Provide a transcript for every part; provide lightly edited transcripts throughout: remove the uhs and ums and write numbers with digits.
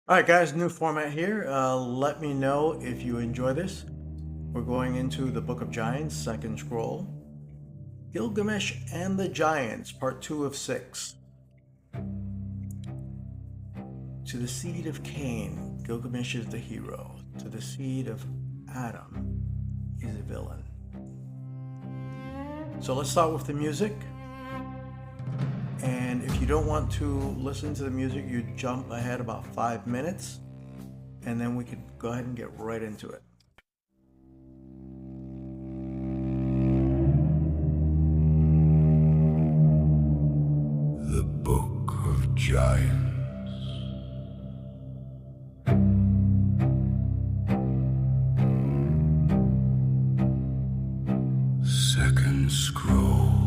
All right, guys, new format here. Let me know if you enjoy this. We're going into the Book of Giants, second scroll. Gilgamesh and the Giants, part 2 of 6. To the seed of Cain, Gilgamesh is the hero. To the seed of Adam, he's a villain. So let's start with the music. And if you don't want to listen to the music, you jump ahead about 5 minutes, and then we could go ahead and get right into it. The Book of Giants. Second scroll.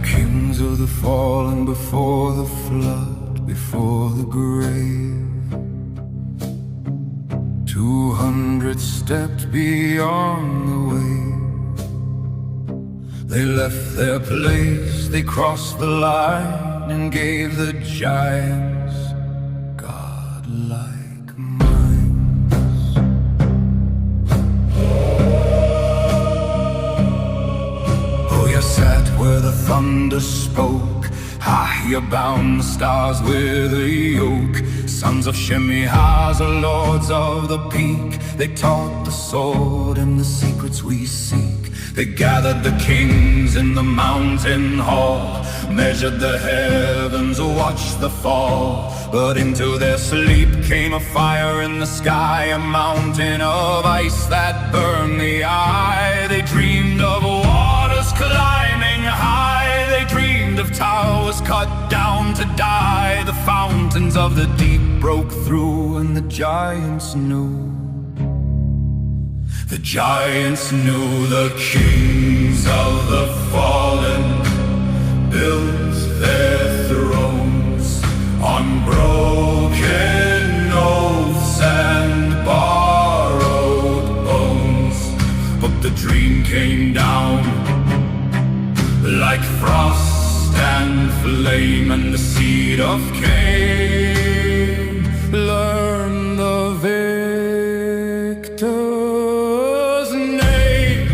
Kings of the fallen before the flood, before the grave. 200 stepped beyond the wave. They left their place, they crossed the line, and gave the giants godlike minds. Oh, you sat where the thunder spoke, high you bound the stars with a yoke. Sons of Shemihaz, the lords of the peak, they taught the sword and the secrets we seek. They gathered the kings in the mountain hall, measured the heavens, watched the fall. But into their sleep came a fire in the sky, a mountain of ice that burned the eye. They dreamed of waters climbing high, they dreamed of towers cut down to die. The fountains of the deep broke through, and the giants knew. The giants knew the kings of the fallen built their thrones on broken oaths and borrowed bones. But the dream came down like frost and flame, and the seed of Cain learned the victor's name.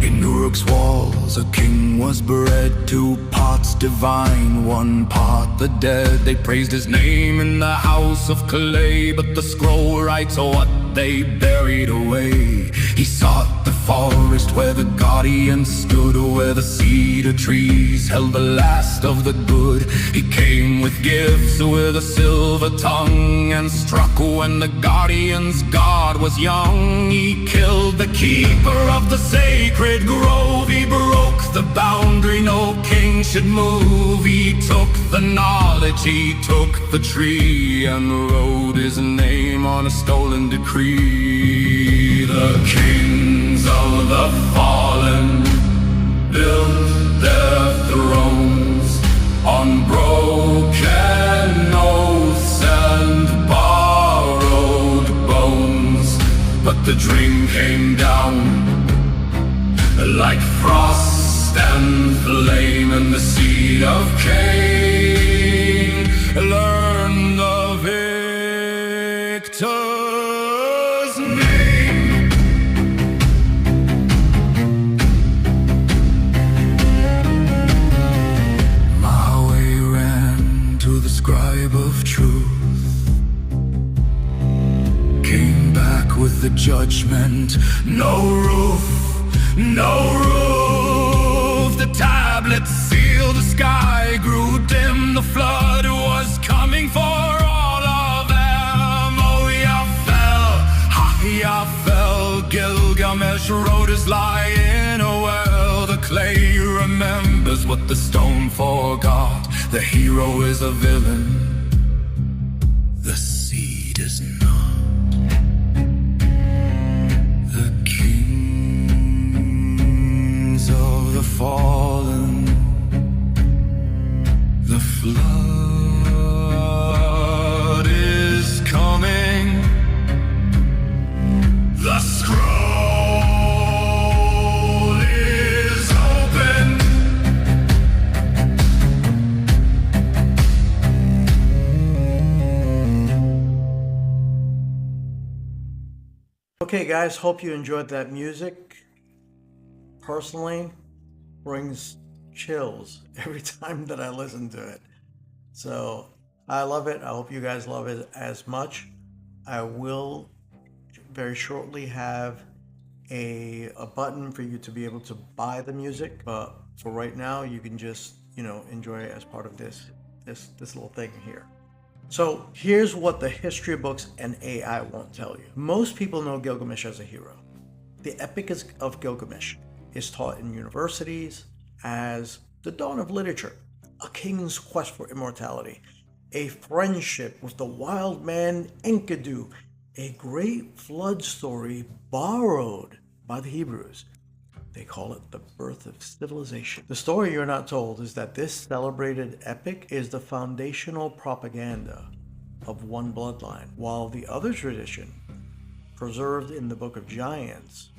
In Uruk's walls a king was bred, 2 parts divine, 1 part the dead. They praised his name in the house of clay, but the scroll writes what they buried away. He sought the forest where the guardians stood, where the cedar trees held the last of the good. He came with gifts with a silver tongue, and struck when the guardian's god was young. He killed the keeper of the sacred grove, he broke the boundary no king should move. He took the knowledge, he took the tree, and wrote his name on a stolen decree. The kings of the fallen built their thrones on broken oaths and borrowed bones. But the dream came down like frost and flame, and the seed of Cain learned the victor's name. My way ran to the scribe of truth, came back with the judgment. No roof, no roof. The tablets sealed the sky, grew dim. The flood was coming for all of them. Oh, ya fell, ha, ya fell. Gilgamesh wrote his lie in a well. The clay remembers what the stone forgot. The hero is a villain, the seed is not. The kings of the fallen, the flood is coming. The scroll is open. Okay guys, hope you enjoyed that music. Personally, brings chills every time that I listen to it. So I love it. I hope you guys love it as much. I will very shortly have a button for you to be able to buy the music, but for right now you can just enjoy it as part of this little thing here. So here's what the history books and AI won't tell you. Most people know Gilgamesh as a hero. The Epic of Gilgamesh is taught in universities as the dawn of literature, a king's quest for immortality, a friendship with the wild man Enkidu, a great flood story borrowed by the Hebrews. They call it the birth of civilization. The story you're not told is that this celebrated epic is the foundational propaganda of one bloodline, while the other tradition, preserved in the Book of Giants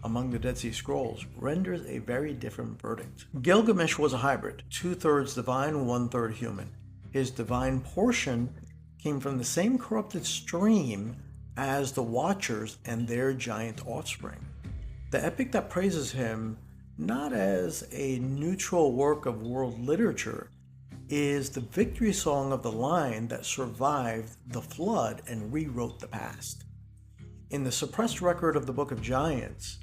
among the Dead Sea Scrolls, renders a very different verdict. Gilgamesh was a hybrid, 2/3 divine, 1/3 human. His divine portion came from the same corrupted stream as the Watchers and their giant offspring. The epic that praises him, not as a neutral work of world literature, is the victory song of the line that survived the flood and rewrote the past. In the suppressed record of the Book of Giants,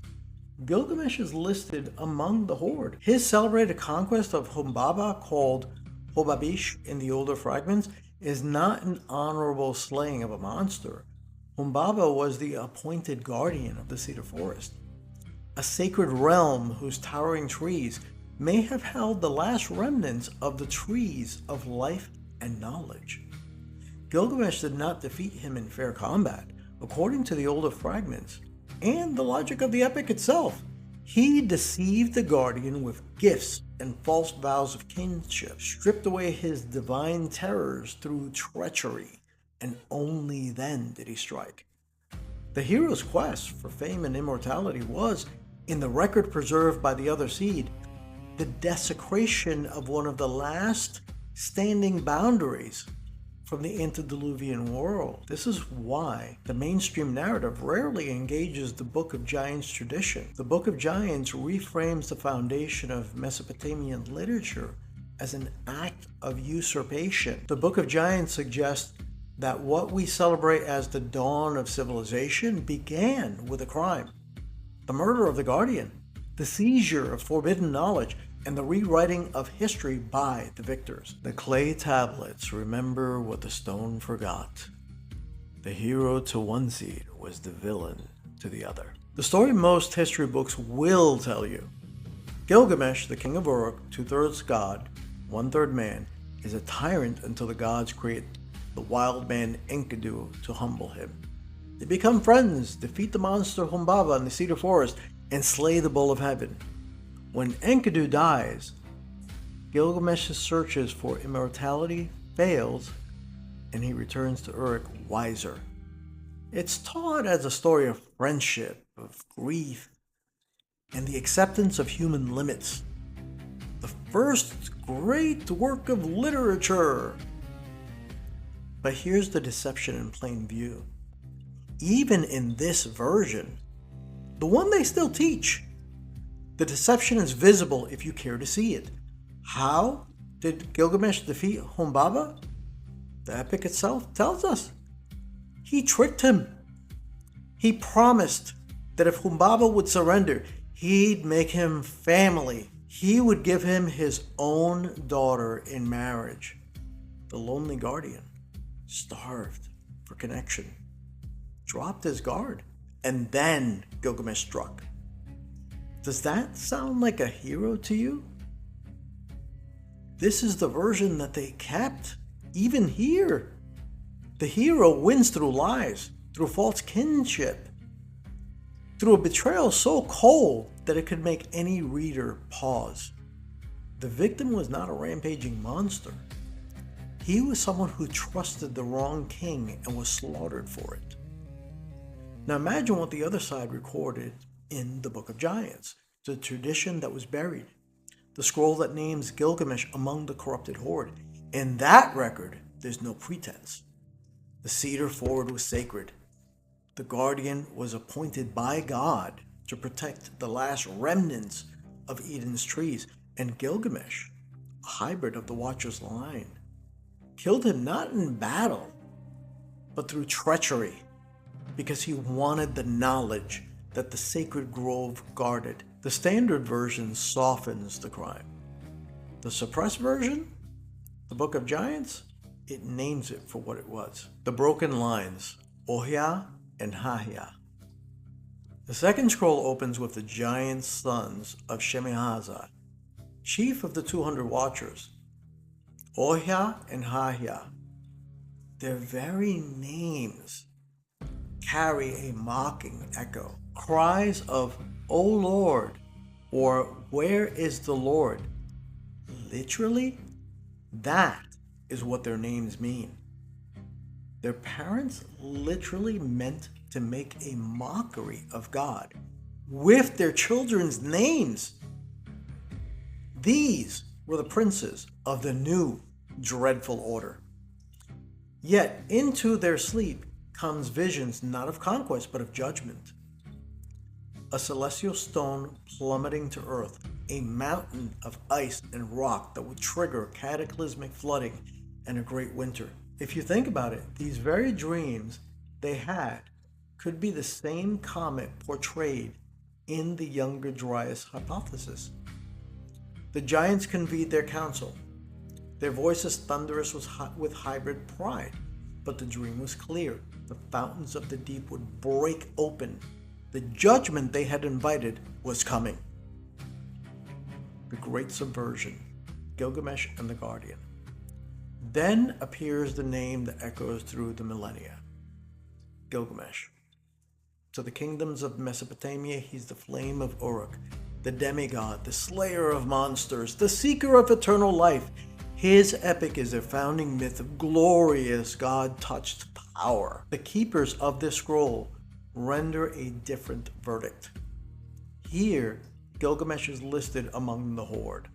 Gilgamesh is listed among the horde. His celebrated conquest of Humbaba, called Hobabish in the older fragments, is not an honorable slaying of a monster. Humbaba was the appointed guardian of the cedar forest, a sacred realm whose towering trees may have held the last remnants of the trees of life and knowledge. Gilgamesh did not defeat him in fair combat, according to the older fragments and the logic of the epic itself. He deceived the guardian with gifts and false vows of kinship, stripped away his divine terrors through treachery, and only then did he strike. The hero's quest for fame and immortality was, in the record preserved by the other seed, the desecration of one of the last standing boundaries from the antediluvian world. This is why the mainstream narrative rarely engages the Book of Giants tradition. The Book of Giants reframes the foundation of Mesopotamian literature as an act of usurpation. The Book of Giants suggests that what we celebrate as the dawn of civilization began with a crime: the murder of the guardian, the seizure of forbidden knowledge, and the rewriting of history by the victors. The clay tablets remember what the stone forgot. The hero to one seed was the villain to the other. The story most history books will tell you: Gilgamesh, the king of Uruk, 2/3 god, 1/3 man, is a tyrant until the gods create the wild man Enkidu to humble him. They become friends, defeat the monster Humbaba in the cedar forest, and slay the bull of heaven. When Enkidu dies, Gilgamesh's searches for immortality fails, and he returns to Uruk wiser. It's taught as a story of friendship, of grief, and the acceptance of human limits. The first great work of literature. But here's the deception in plain view. Even in this version, the one they still teach, the deception is visible if you care to see it. How did Gilgamesh defeat Humbaba? The epic itself tells us. He tricked him. He promised that if Humbaba would surrender, he'd make him family. He would give him his own daughter in marriage. The lonely guardian, starved for connection, dropped his guard, and then Gilgamesh struck. Does that sound like a hero to you? This is the version that they kept, even here. The hero wins through lies, through false kinship, through a betrayal so cold that it could make any reader pause. The victim was not a rampaging monster. He was someone who trusted the wrong king and was slaughtered for it. Now imagine what the other side recorded in the Book of Giants, the tradition that was buried, the scroll that names Gilgamesh among the corrupted horde. In that record, there's no pretense. The cedar forest was sacred. The guardian was appointed by God to protect the last remnants of Eden's trees, and Gilgamesh, a hybrid of the Watcher's line, killed him not in battle, but through treachery, because he wanted the knowledge that the sacred grove guarded. The standard version softens the crime. The suppressed version, the Book of Giants, it names it for what it was. The broken lines, Ohia and Hahia. The second scroll opens with the giant sons of Shemihazai, chief of the 200 Watchers. Ohia and Hahia, their very names carry a mocking echo. Cries of, "O Lord," or "Where is the Lord?" Literally, that is what their names mean. Their parents literally meant to make a mockery of God with their children's names. These were the princes of the new dreadful order. Yet into their sleep comes visions not of conquest but of judgment. A celestial stone plummeting to earth, a mountain of ice and rock that would trigger cataclysmic flooding and a great winter. If you think about it, these very dreams they had could be the same comet portrayed in the Younger Dryas hypothesis. The giants convened their council. Their voices thunderous with hybrid pride, but the dream was clear. The fountains of the deep would break open. The judgment they had invited was coming. The Great Subversion, Gilgamesh and the Guardian. Then appears the name that echoes through the millennia, Gilgamesh. To the kingdoms of Mesopotamia, he's the flame of Uruk, the demigod, the slayer of monsters, the seeker of eternal life. His epic is a founding myth of glorious God-touched power. The keepers of this scroll render a different verdict. Here, Gilgamesh is listed among the horde.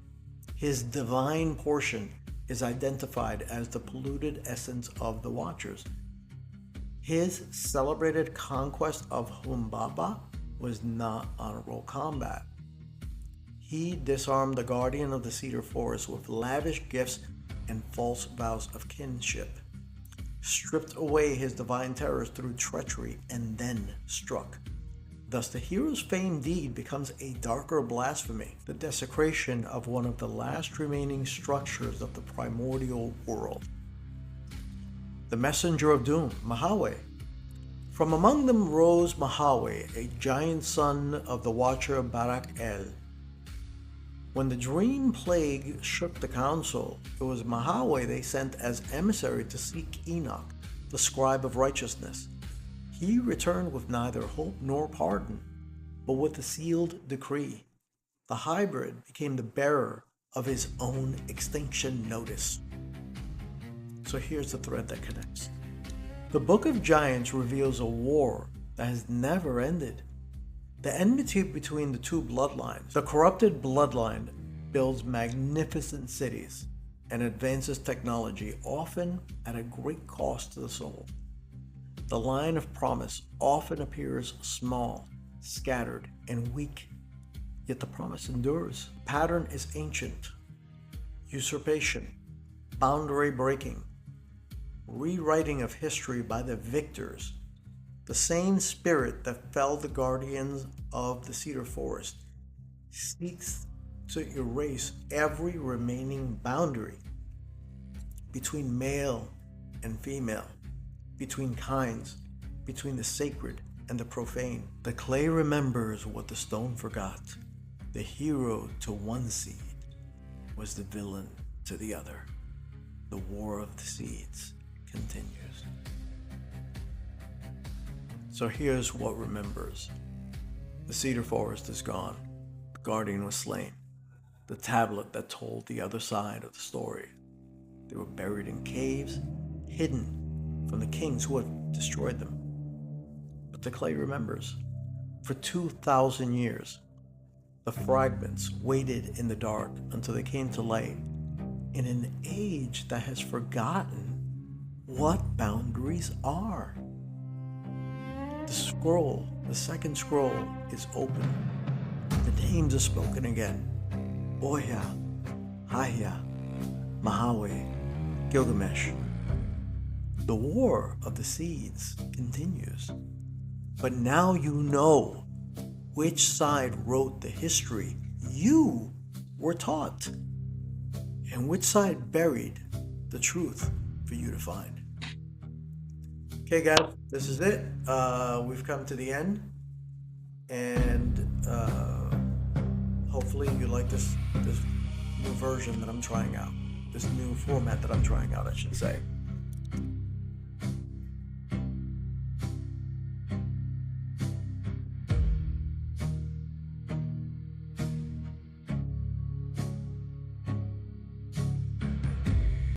His divine portion is identified as the polluted essence of the Watchers. His celebrated conquest of Humbaba was not honorable combat. He disarmed the guardian of the cedar forest with lavish gifts and false vows of kinship, stripped away his divine terrors through treachery, and then struck. Thus the hero's famed deed becomes a darker blasphemy, the desecration of one of the last remaining structures of the primordial world. The messenger of doom, Mahawe. From among them rose Mahawe, a giant son of the watcher Barak El. When the dream plague shook the council, it was Mahawe they sent as emissary to seek Enoch, the scribe of righteousness. He returned with neither hope nor pardon, but with a sealed decree. The hybrid became the bearer of his own extinction notice. So here's the thread that connects. The Book of Giants reveals a war that has never ended. The enmity between the two bloodlines. The corrupted bloodline builds magnificent cities and advances technology, often at a great cost to the soul. The line of promise often appears small, scattered, and weak, yet the promise endures. The pattern is ancient. Usurpation, boundary breaking, rewriting of history by the victors. The same spirit that felled the guardians of the cedar forest seeks to erase every remaining boundary between male and female, between kinds, between the sacred and the profane. The clay remembers what the stone forgot. The hero to one seed was the villain to the other. The war of the seeds continues. So here's what remembers. The cedar forest is gone. The guardian was slain. The tablet that told the other side of the story They were buried in caves, hidden from the kings who had destroyed them. But the clay remembers. For 2,000 years, the fragments waited in the dark until they came to light in an age that has forgotten what boundaries are. The scroll, the second scroll, is open. The names are spoken again. Oya, Haya, Mahawe, Gilgamesh. The war of the seeds continues. But now you know which side wrote the history you were taught, and which side buried the truth for you to find. Okay, guys, this is it. We've come to the end, and hopefully you like this new version that I'm trying out, this new format that I'm trying out, I should say.